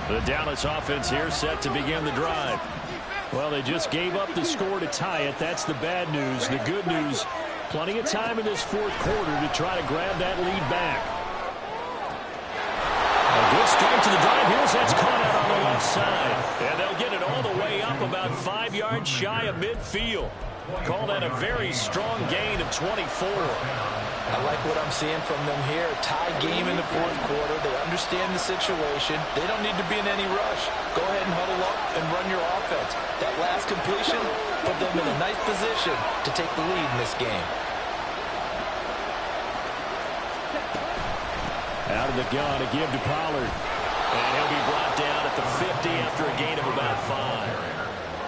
The Dallas offense here set to begin the drive. Well, they just gave up the score to tie it. That's the bad news. The good news, plenty of time in this fourth quarter to try to grab that lead back. A good start to the drive here as that's caught out on the left side. And they'll get it all the way up about 5 yards shy of midfield. Call that a very strong gain of 24. I like what I'm seeing from them here. Tie game in the fourth quarter. They understand the situation. They don't need to be in any rush. Go ahead and huddle up and run your offense. That last completion put them in a nice position to take the lead in this game. Out of the gun, a give to Pollard. And he'll be brought down at the 50 after a gain of about 5.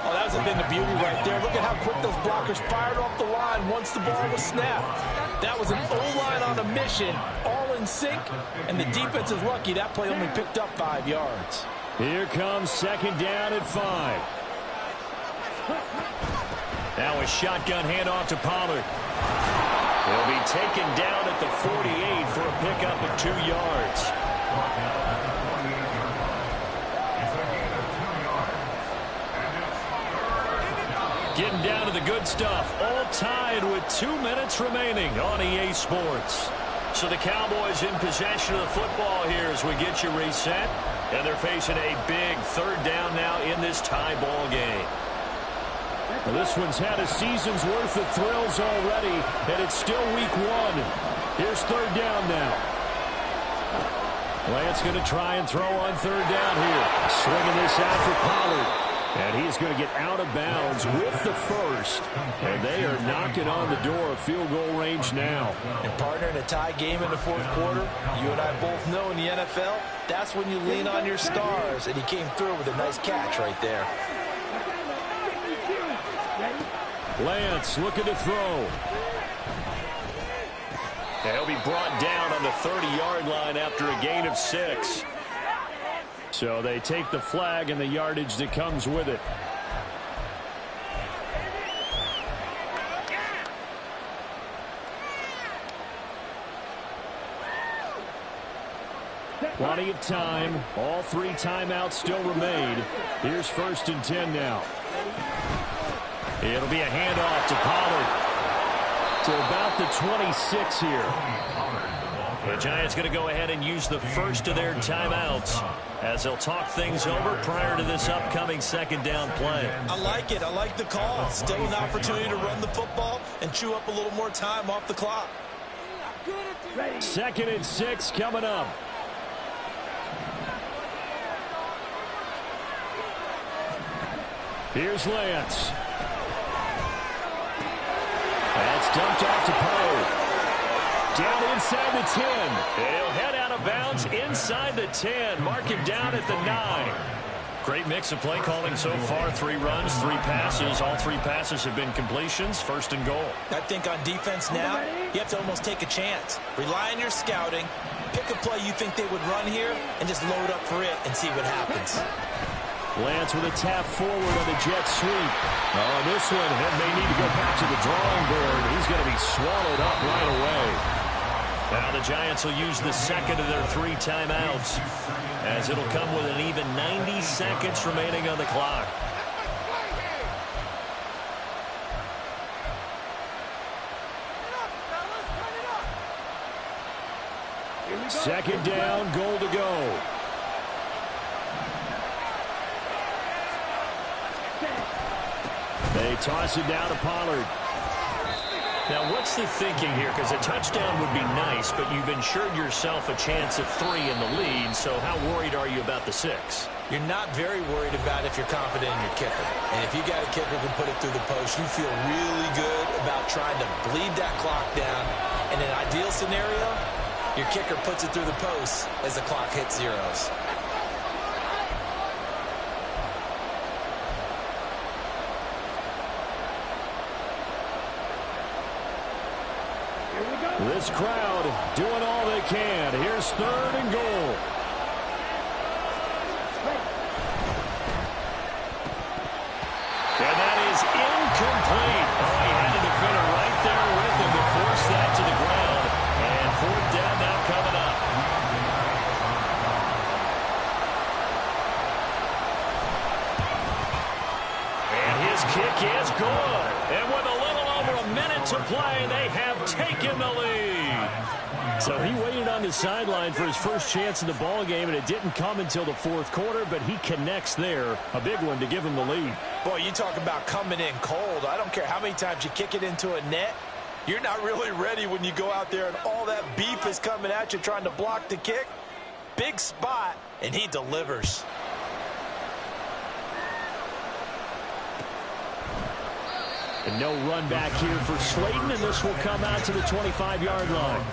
Oh, that hasn't been the beauty right there. Look at how quick those blockers fired off the line once the ball was snapped. That was an O-line on a mission, all in sync, and the defense is lucky that play only picked up 5 yards. Here comes second down at 5. Now a shotgun handoff to Pollard. He'll be taken down at the 48 for a pickup of 2 yards. Getting down to the good stuff. All tied with 2 minutes remaining on EA Sports. So the Cowboys in possession of the football here as we get you reset. And they're facing a big third down now in this tie ball game. Well, this one's had a season's worth of thrills already, and it's still week 1. Here's third down now. Lance going to try and throw on third down here. Swinging this out for Pollard. And he's going to get out of bounds with the first. And they are knocking on the door of field goal range now. And partner, in a tie game in the fourth quarter, you and I both know in the NFL, that's when you lean on your stars. And he came through with a nice catch right there. Lance looking to throw. And he'll be brought down on the 30-yard line after a gain of 6. So they take the flag and the yardage that comes with it. Plenty of time. All 3 timeouts still remain. Here's 1st and 10 now. It'll be a handoff to Pollard. To about the 26 here. The Giants going to go ahead and use the first of their timeouts as they'll talk things over prior to this upcoming second down play. I like it. I like the call. Still an opportunity to run the football and chew up a little more time off the clock. 2nd and 6 coming up. Here's Lance. That's dumped off to Poe. Down inside the 10. He'll head out of bounds inside the 10. Mark him down at the 9. Great mix of play calling so far. 3 runs, 3 passes. All 3 passes have been completions. 1st and goal. I think on defense now, you have to almost take a chance. Rely on your scouting. Pick a play you think they would run here and just load up for it and see what happens. Lance with a tap forward on the jet sweep. Oh, this one may need to go back to the drawing board. He's going to be swallowed up right away. Now the Giants will use the second of their 3 timeouts as it'll come with an even 90 seconds remaining on the clock. Second down, goal to go. They toss it down to Pollard. Now, what's the thinking here? Because a touchdown would be nice, but you've ensured yourself a chance at 3 in the lead, so how worried are you about the 6? You're not very worried about if you're confident in your kicker. And if you got a kicker who can put it through the post, you feel really good about trying to bleed that clock down. In an ideal scenario, your kicker puts it through the post as the clock hits zeros. This crowd doing all they can. Here's 3rd and goal. And that is incomplete. Oh, he had a defender right there with him to force that to the ground. And 4th down now coming up. This kick is good. And with a little over a minute to play, they have taken the lead. So he waited on the sideline for his first chance in the ball game, and it didn't come until the fourth quarter, but he connects there. A big one to give him the lead. Boy, you talk about coming in cold. I don't care how many times you kick it into a net. You're not really ready when you go out there and all that beef is coming at you trying to block the kick. Big spot, and he delivers. And no run back here for Slayton, and this will come out to the 25-yard line.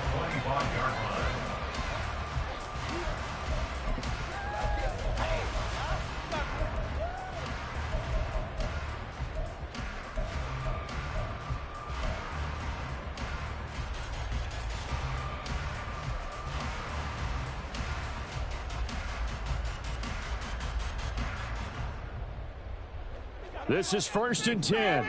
This is 1st and 10.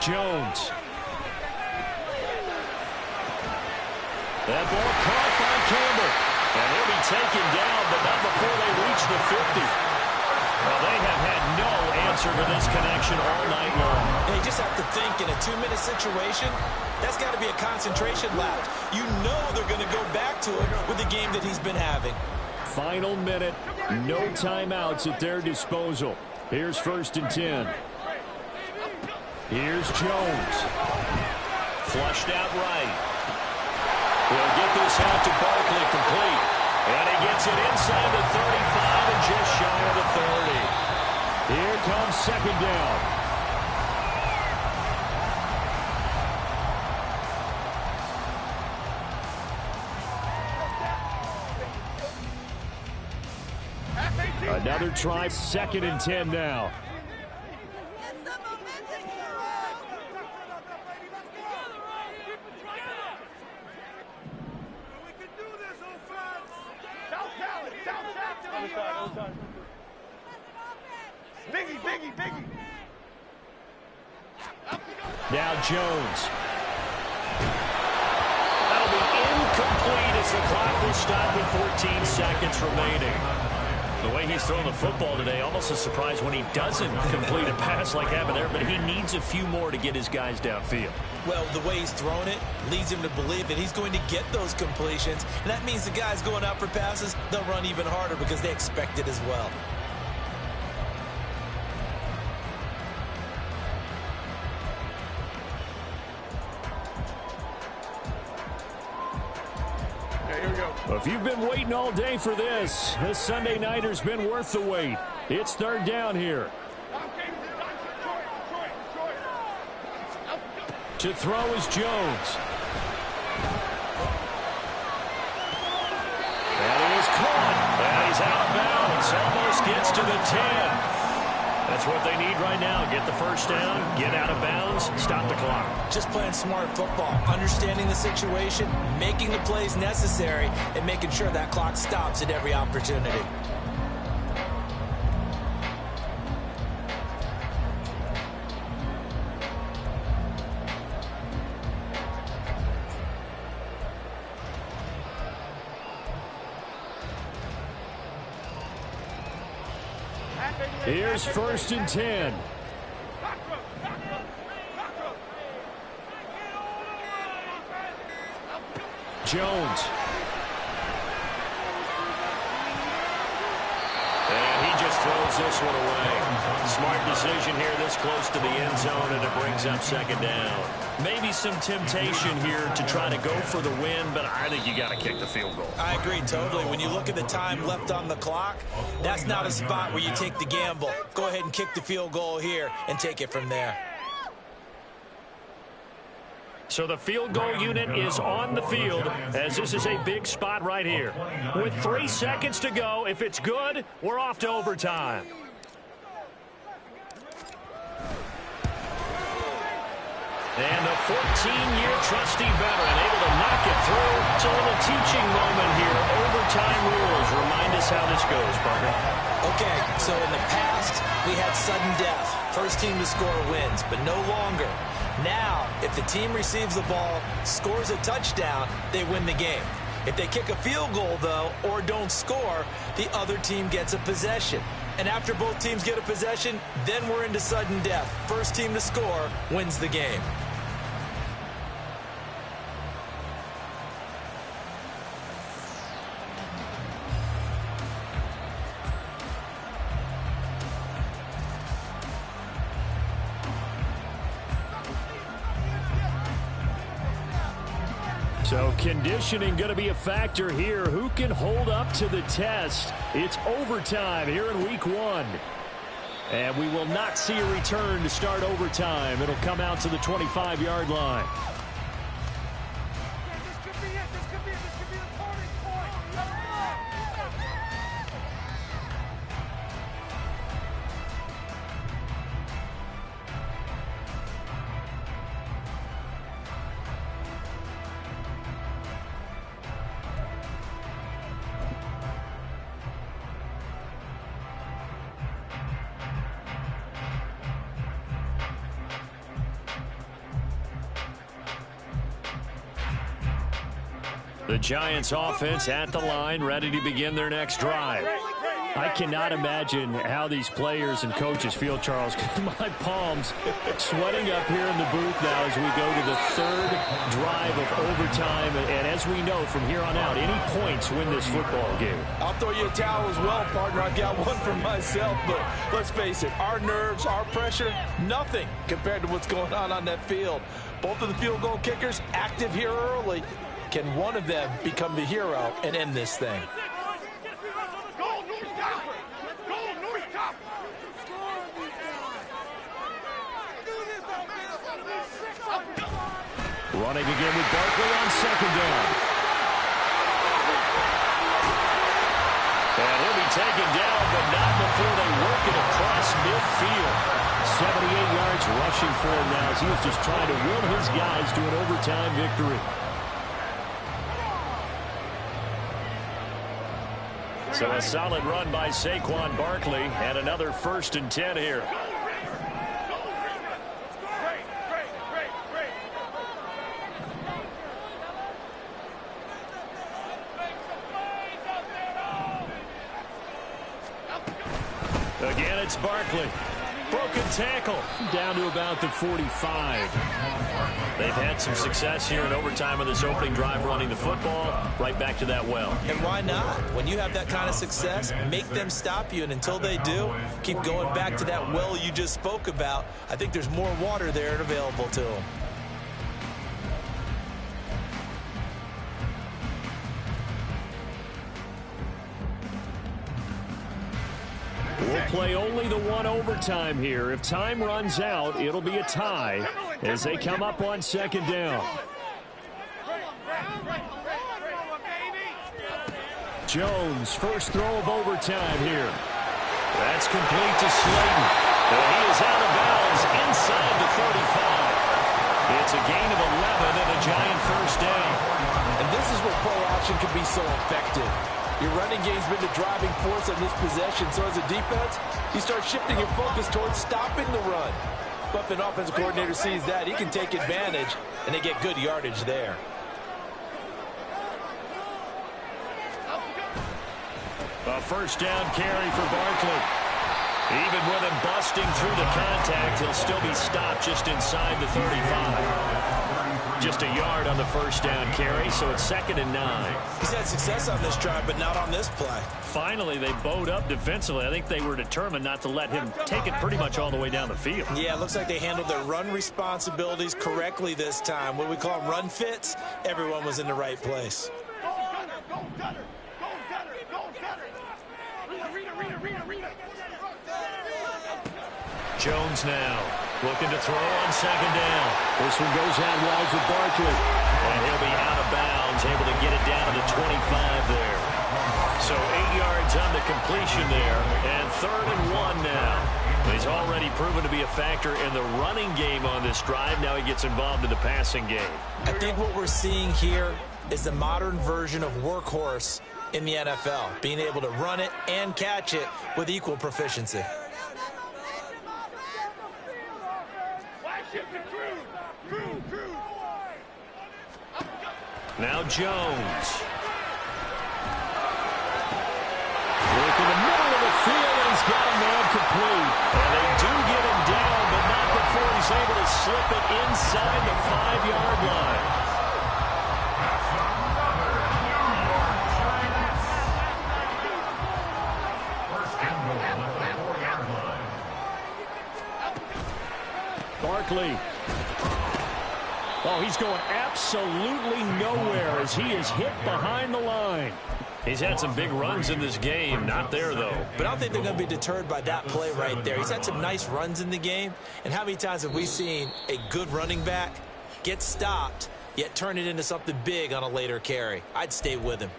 Jones. That ball caught by Campbell. And he'll be taken down, but not before they reach the 50. Well, they have had no answer to this connection all night long. They just have to think in a 2-minute situation, that's got to be a concentration lapse. You know they're going to go back to it with the game that he's been having. Final minute, no timeouts at their disposal. Here's 1st and 10. Here's Jones. Flushed out right. He'll get this out to Barkley complete. And he gets it inside the 35 and just shy of the 30. Here comes 2nd down. Another try, 2nd and 10 now. Biggie. Now Jones. That'll be incomplete as the clock will stop with 14 seconds remaining. The way he's throwing the football today, almost a surprise when he doesn't complete a pass like happened there, but he needs a few more to get his guys downfield. Well, the way he's thrown it leads him to believe that he's going to get those completions, and that means the guys going out for passes, they'll run even harder because they expect it as well. If you've been waiting all day for this Sunday nighter's been worth the wait. It's 3rd down here. To throw is Jones. And he is caught. And he's out of bounds. Almost gets to the 10. That's what they need right now. Get the 1st down, get out of bounds, stop the clock. Just playing smart football, understanding the situation, making the plays necessary, and making sure that clock stops at every opportunity. Here's 1st and 10. Jones. And he just throws this one away. Smart decision here this close to the end zone, and it brings up 2nd down. Maybe some temptation here to try to go for the win, but I think you got to kick the field goal. I agree totally. When you look at the time left on the clock, that's not a spot where you take the gamble. Go ahead and kick the field goal here and take it from there. So the field goal unit is on the field as this is a big spot right here. With 3 seconds to go, if it's good, we're off to overtime. And a 14-year trusty veteran able to knock it through. It's a little teaching moment here. Overtime rules. Remind us how this goes, Parker. Okay, so in the past, we had sudden death. First team to score wins, but no longer. Now, if the team receives the ball, scores a touchdown, they win the game. If they kick a field goal, though, or don't score, the other team gets a possession. And after both teams get a possession, then we're into sudden death. First team to score wins the game. So conditioning going to be a factor here. Who can hold up to the test? It's overtime here in week 1. And we will not see a return to start overtime. It'll come out to the 25-yard line. The Giants offense at the line, ready to begin their next drive. I cannot imagine how these players and coaches feel, Charles. My palms sweating up here in the booth now as we go to the third drive of overtime. And as we know from here on out, any points win this football game. I'll throw you a towel as well, partner. I've got one for myself, but let's face it, our nerves, our pressure, nothing compared to what's going on that field. Both of the field goal kickers active here early. Can one of them become the hero and end this thing? Running again with Barkley on second down. And he'll be taken down, but not before they work it across midfield. 78 yards rushing for him now as he was just trying to will his guys to an overtime victory. So a solid run by Saquon Barkley and another 1st and 10 here. Again, it's Barkley. Broken tackle down to about the 45. They've had some success here in overtime in this opening drive running the football. Right back to that well. And why not? When you have that kind of success, make them stop you. And until they do, keep going back to that well you just spoke about. I think there's more water there and available to them. We'll play only the one overtime here. If time runs out, it'll be a tie as they come up on second down. Jones, first throw of overtime here. That's complete to Slayton. And he is out of bounds inside the 35. It's a gain of 11 and a Giant first down. And this is where play action can be so effective. Your running game's been the driving force on this possession, so as a defense, you start shifting your focus towards stopping the run. But if an offensive coordinator sees that, he can take advantage, and they get good yardage there. A first down carry for Barkley. Even with him busting through the contact, he'll still be stopped just inside the 35. Just a yard on the first down carry, so it's 2nd and 9. He's had success on this drive, but not on this play. Finally, they bowed up defensively. I think they were determined not to let him take it pretty much all the way down the field. Yeah, it looks like they handled their run responsibilities correctly this time. What we call them run fits, everyone was in the right place. Jones now looking to throw on second down. This one goes out wide for Barkley. And he'll be out of bounds, able to get it down to the 25 there. So 8 yards on the completion there. And 3rd and 1 now. He's already proven to be a factor in the running game on this drive. Now he gets involved in the passing game. I think what we're seeing here is the modern version of workhorse in the NFL. Being able to run it and catch it with equal proficiency. Now Jones. Look in the middle of the field, and he's got a man complete. And they do get him down, but not before he's able to slip it inside the 5-yard line. Barkley. Oh, he's going absolutely nowhere as he is hit behind the line. He's had some big runs in this game. Not there, though. But I don't think they're going to be deterred by that play right there. He's had some nice runs in the game. And how many times have we seen a good running back get stopped, yet turn it into something big on a later carry? I'd stay with him.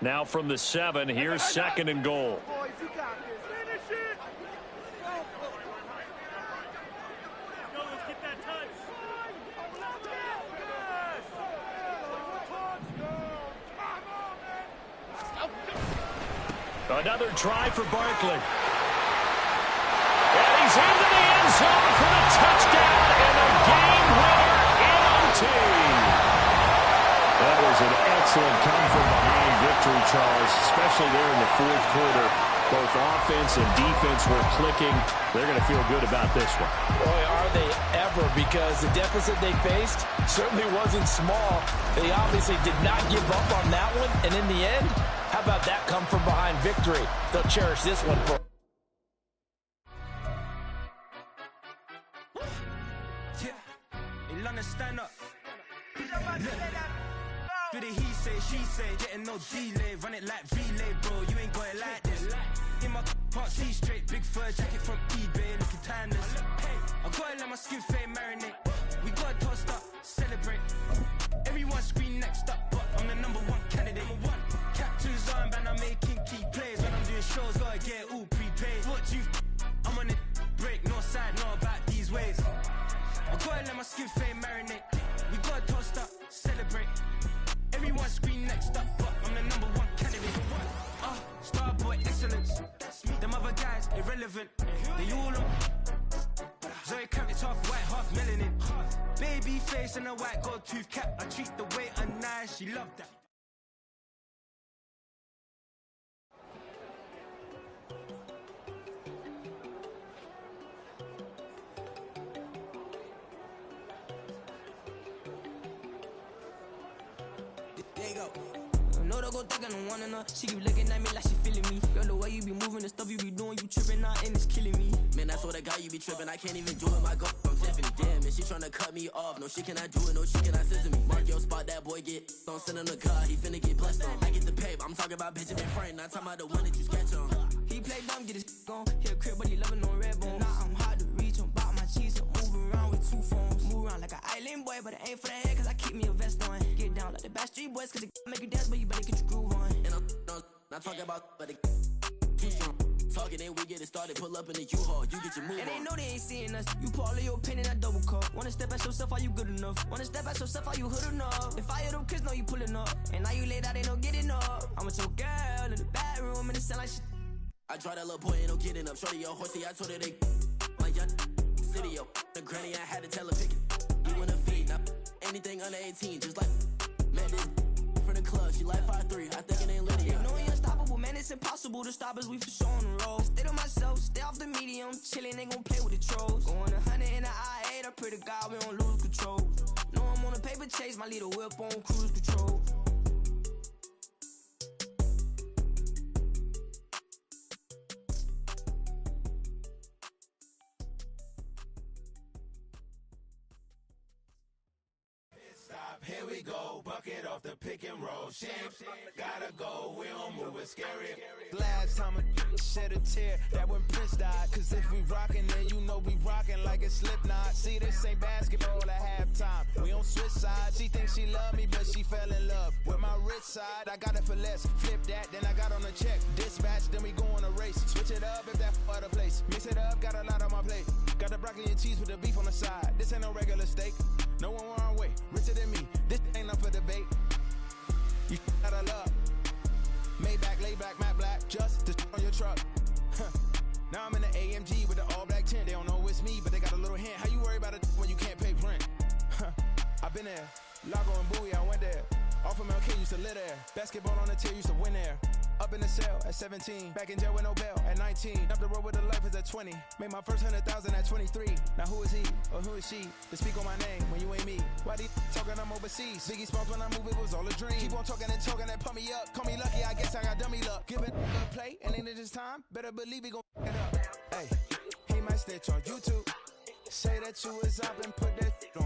Now from the 7, here's 2nd and goal. Another try for Barkley. And he's into the end zone for the touchdown and a game winner in OT. That was an excellent come-from-behind victory, Charles, especially there in the 4th quarter. Both offense and defense were clicking. They're going to feel good about this one. Boy, are they ever, because the deficit they faced certainly wasn't small. They obviously did not give up on that one, and in the end, how about that come-from-behind victory? They'll cherish this one for. Yeah, stand up. Do the he say, she say, getting no delay, run it like relay, bro. You ain't got it like this. In my part, see straight, big fur jacket from eBay, looking timeless. Hey, I gotta let my skin fade marinate. We gotta toast up, celebrate. Everyone scream next up, but I'm the #1 candidate. Captain's armband, I'm making key plays. When I'm doing shows, gotta get it all prepaid. What you I'm on it, break, no side, know about these ways. I gotta let my skin fade marinate. We gotta toast up, celebrate. Everyone scream next up, but I'm the #1 candidate. Starboy excellence. Them other guys irrelevant. They all look. Zoe Camp, it's half white, half melanin. Baby face and a white gold tooth cap. I treat the waiter nice, she loved that. There you go. No, don't go thinking I want enough. She keep looking at me like she feeling me. Girl, the way you be moving, the stuff you be doing, you tripping out and it's killing me. Man, that's what I got, you be tripping. I can't even do it, my go from Tiffany. Damn, and she tryna cut me off. No, she cannot do it, no, she cannot scissor me. Mark your spot, that boy get. Don't send him the car, he finna get blessed on. I get the pay, I'm talking about Benjamin Franklin, not talking about the one that you sketch on. He play dumb, get his gone. Hit a crib, but he loving on red bone. Nah, I'm hard to reach, I'm bout my cheese. I'm moving around with 2 phones. Move around like an island boy, but it ain't for the head, cause I keep me a vest on. Get down like the Backstreet Boys, cause it make you dance, but you better get your groove on. And I'm not talking about, but it too strong. Talking and we get it started, pull up in the U-Haul, you get your move and on. they know they ain't seeing us. You pull all your opinion, I double cup. Wanna step at yourself, are you good enough? Wanna step at yourself, are you hood enough? If I hear them kids, know you pulling up. And now you laid out, they don't get enough. I'm with your girl in the bedroom, and it sound like shit. I draw that little boy, ain't no getting up. Shorty, yo, horsey, I told her they my young city, yo. The granny, I had to tell her pick it. You wanna feed, now anything under 18, just like met this from the club. She like 5'3", I think it ain't Lydia. You know we unstoppable, man, it's impossible to stop us, we for sure on the road. Stay to myself, stay off the medium, chillin', ain't gon' play with the trolls. Going 100 in the I-8, I pray to God we don't lose control. Know I'm on a paper chase, my little whip on cruise control. Here we go, bucket off the pick and roll. Shit, gotta go, we don't move it scary. Last time a shed a tear, that when Prince died. Cause if we rockin', then you know we rockin' like a Slipknot. See, this ain't basketball at halftime. We on switch sides. She thinks she love me, but she fell in love with my rich side. I got it for less. Flip that, then I got on a check. Dispatch, then we go on a race. Switch it up if that other place. Mix it up, got a lot on my plate. Got the broccoli and cheese with the beef on the side. This ain't no regular steak. No one wrong way, richer than me. This ain't up for debate. You out of luck. Maybach, lay back, matte black, just to on your truck. Now I'm in the AMG with the all black tint. They don't know it's me, but they got a little hint. How you worry about it when you can't pay rent? been there. Lago and Bowie, I went there. Off of MLK, used to live there. Basketball on the tier, used to win there. Up in the cell at 17. Back in jail with no bail at 19. Up the road with the life is at 20. Made my first 100,000 at 23. Now who is he or who is she to speak on my name when you ain't me? Why these talking I'm overseas? Biggie Smalls when I move, it was all a dream. Keep on talking and pump me up. Call me lucky, I guess I got dummy luck. Give it a play, and ain't it just time? Better believe he gon' it up. Hey, he might snitch on YouTube. Say that you was up and put that on